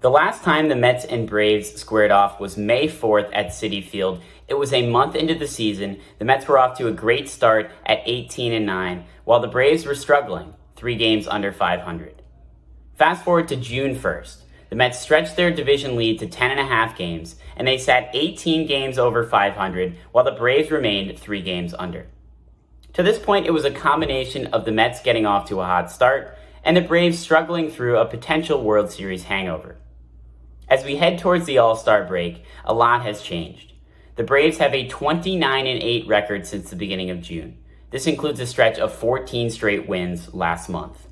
The last time the Mets and Braves squared off was May 4th at Citi Field. It was a month into the season. The Mets were off to a great start at 18-9, while the Braves were struggling, 3 games under 500. Fast forward to June 1st. The Mets stretched their division lead to 10.5 games, and they sat 18 games over 500, while the Braves remained 3 games under. To this point, it was a combination of the Mets getting off to a hot start and the Braves struggling through a potential World Series hangover. As we head towards the All-Star break, a lot has changed. The Braves have a 29-8 record since the beginning of June. This includes a stretch of 14 straight wins last month.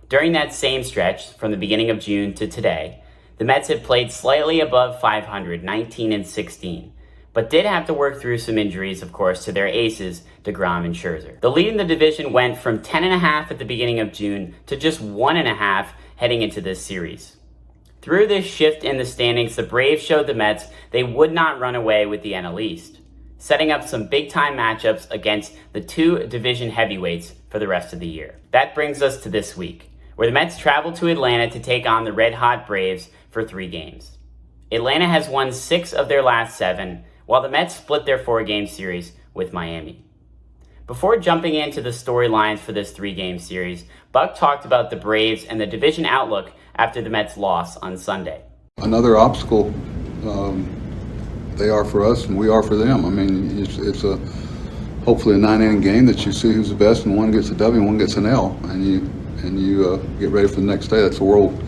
During that same stretch, from the beginning of June to today, the Mets have played slightly above 500, 19-16, but did have to work through some injuries, of course, to their aces, DeGrom and Scherzer. The lead in the division went from 10.5 at the beginning of June to just 1.5 heading into this series. Through this shift in the standings, the Braves showed the Mets they would not run away with the NL East, setting up some big-time matchups against the 2 division heavyweights for the rest of the year. That brings us to this week, where the Mets travel to Atlanta to take on the red-hot Braves for 3 games. Atlanta has won 6 of their last 7, while the Mets split their 4-game series with Miami. Before jumping into the storylines for this 3-game series, Buck talked about the Braves and the division outlook after the Mets' loss on Sunday. Another obstacle they are for us and we are for them. I mean, it's a hopefully a 9-inning game that you see who's the best, and one gets a W and one gets an L, and you get ready for the next day. That's the world.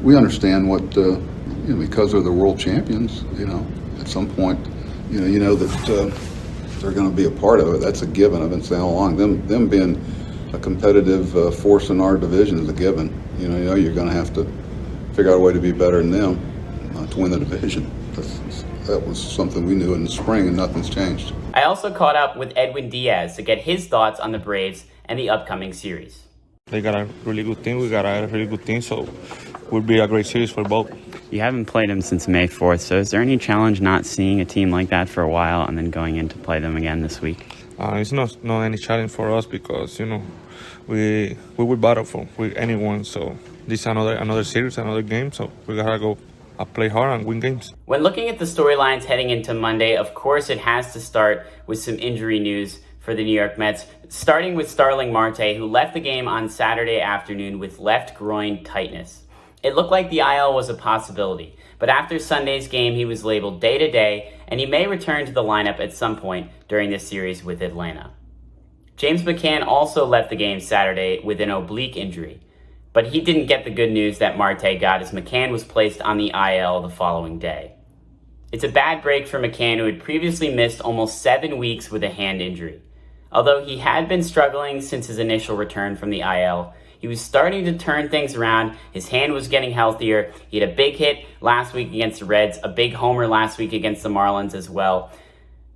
We understand what because they're the world champions. At some point, that they're going to be a part of it. That's a given. I've been saying all along. Them being a competitive force in our division is a given. You're going to have to figure out a way to be better than them to win the division. That was something we knew in the spring, and nothing's changed. I also caught up with Edwin Diaz to get his thoughts on the Braves and the upcoming series. They got a really good team. We got a really good team, so it will be a great series for both. You haven't played them since May 4th, so is there any challenge not seeing a team like that for a while and then going in to play them again this week? It's not any challenge for us because, we will battle with anyone, so this is another series, another game, so we got to go play hard and win games. When looking at the storylines heading into Monday, of course it has to start with some injury news for the New York Mets, starting with Starling Marte, who left the game on Saturday afternoon with left groin tightness. It looked like the IL was a possibility, but after Sunday's game, he was labeled day-to-day, and he may return to the lineup at some point during this series with Atlanta. James McCann also left the game Saturday with an oblique injury, but he didn't get the good news that Marte got as McCann was placed on the IL the following day. It's a bad break for McCann, who had previously missed almost 7 weeks with a hand injury. Although he had been struggling since his initial return from the IL, he was starting to turn things around. His hand was getting healthier. He had a big hit last week against the Reds, a big homer last week against the Marlins as well.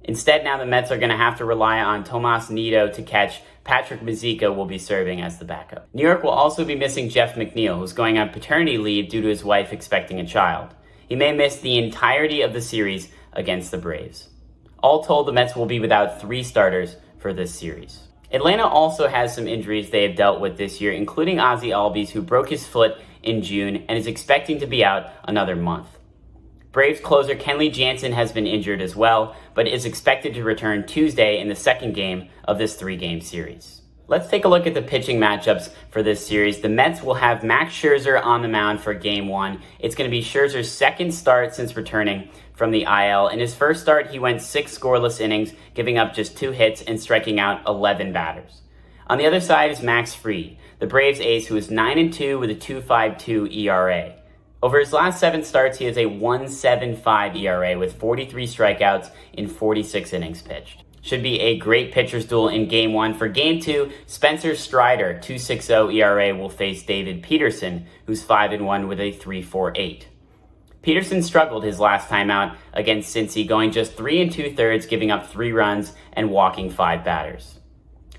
Instead, now the Mets are going to have to rely on Tomas Nido to catch. Patrick Mazeika will be serving as the backup. New York will also be missing Jeff McNeil, who's going on paternity leave due to his wife expecting a child. He may miss the entirety of the series against the Braves. All told, the Mets will be without 3 starters for this series. Atlanta also has some injuries they have dealt with this year, including Ozzie Albies, who broke his foot in June and is expecting to be out another month. Braves closer Kenley Jansen has been injured as well, but is expected to return Tuesday in the 2nd game of this 3-game series. Let's take a look at the pitching matchups for this series. The Mets will have Max Scherzer on the mound for Game 1. It's going to be Scherzer's 2nd start since returning from the IL. In his first start, he went 6 scoreless innings, giving up just 2 hits and striking out 11 batters. On the other side is Max Fried, the Braves ace, who is 9-2 with a 2.52 ERA. Over his last 7 starts, he has a 1.75 ERA with 43 strikeouts in 46 innings pitched. Should be a great pitcher's duel in Game 1. For Game 2, Spencer Strider, 2.60 ERA, will face David Peterson, who's 5-1 with a 3.48. Peterson struggled his last time out against Cincy, going just 3 2/3, giving up 3 runs and walking 5 batters.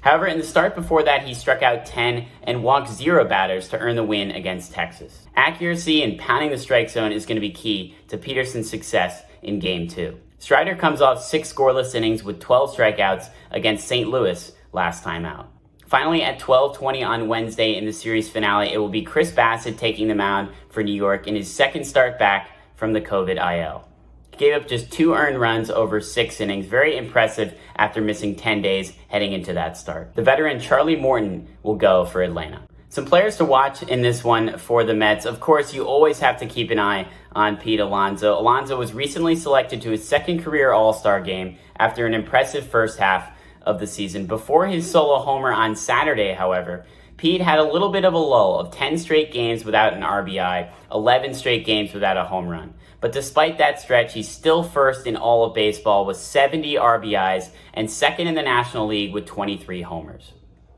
However, in the start before that, he struck out 10 and walked 0 batters to earn the win against Texas. Accuracy and pounding the strike zone is going to be key to Peterson's success in Game 2. Strider comes off 6 scoreless innings with 12 strikeouts against St. Louis last time out. Finally, at 12:20 on Wednesday in the series finale, it will be Chris Bassett taking the mound for New York in his second start back from the COVID IL. He gave up just 2 earned runs over 6 innings, very impressive after missing 10 days heading into that start. The veteran Charlie Morton will go for Atlanta. Some players to watch in this one for the Mets. Of course, you always have to keep an eye on Pete Alonso. Alonso was recently selected to his second career All-Star game after an impressive first half of the season. Before his solo homer on Saturday, however, Pete had a little bit of a lull of 10 straight games without an RBI, 11 straight games without a home run. But despite that stretch, he's still first in all of baseball with 70 RBIs and second in the National League with 23 homers.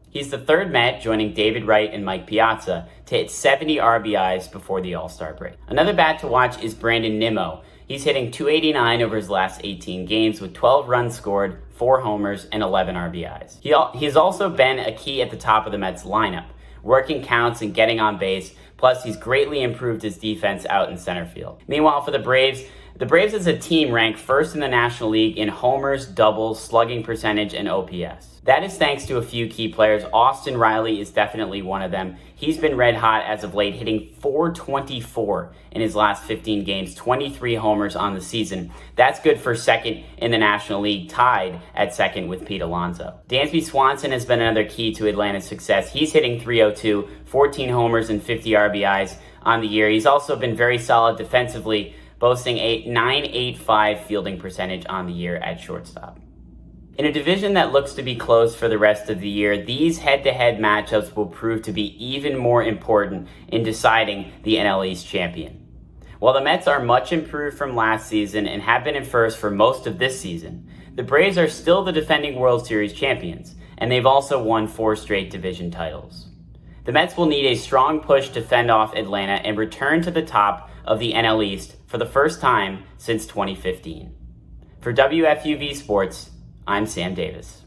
He's the third Met, joining David Wright and Mike Piazza, to hit 70 RBIs before the All-Star break. Another bat to watch is Brandon Nimmo. He's hitting .289 over his last 18 games with 12 runs scored, 4 homers, and 11 RBIs. He's also been a key at the top of the Mets lineup, working counts and getting on base, plus he's greatly improved his defense out in center field. Meanwhile, for the Braves as a team rank first in the National League in homers, doubles, slugging percentage, and OPS. That is thanks to a few key players. Austin Riley is definitely one of them. He's been red hot as of late, hitting .424 in his last 15 games, 23 homers on the season. That's good for second in the National League, tied at second with Pete Alonso. Dansby Swanson has been another key to Atlanta's success. He's hitting .302, 14 homers and 50 RBIs on the year. He's also been very solid defensively, boasting a .985 fielding percentage on the year at shortstop. In a division that looks to be closed for the rest of the year, these head-to-head matchups will prove to be even more important in deciding the NL East champion. While the Mets are much improved from last season and have been in first for most of this season, the Braves are still the defending World Series champions, and they've also won 4 straight division titles. The Mets will need a strong push to fend off Atlanta and return to the top of the NL East for the first time since 2015. For WFUV Sports, I'm Sam Davis.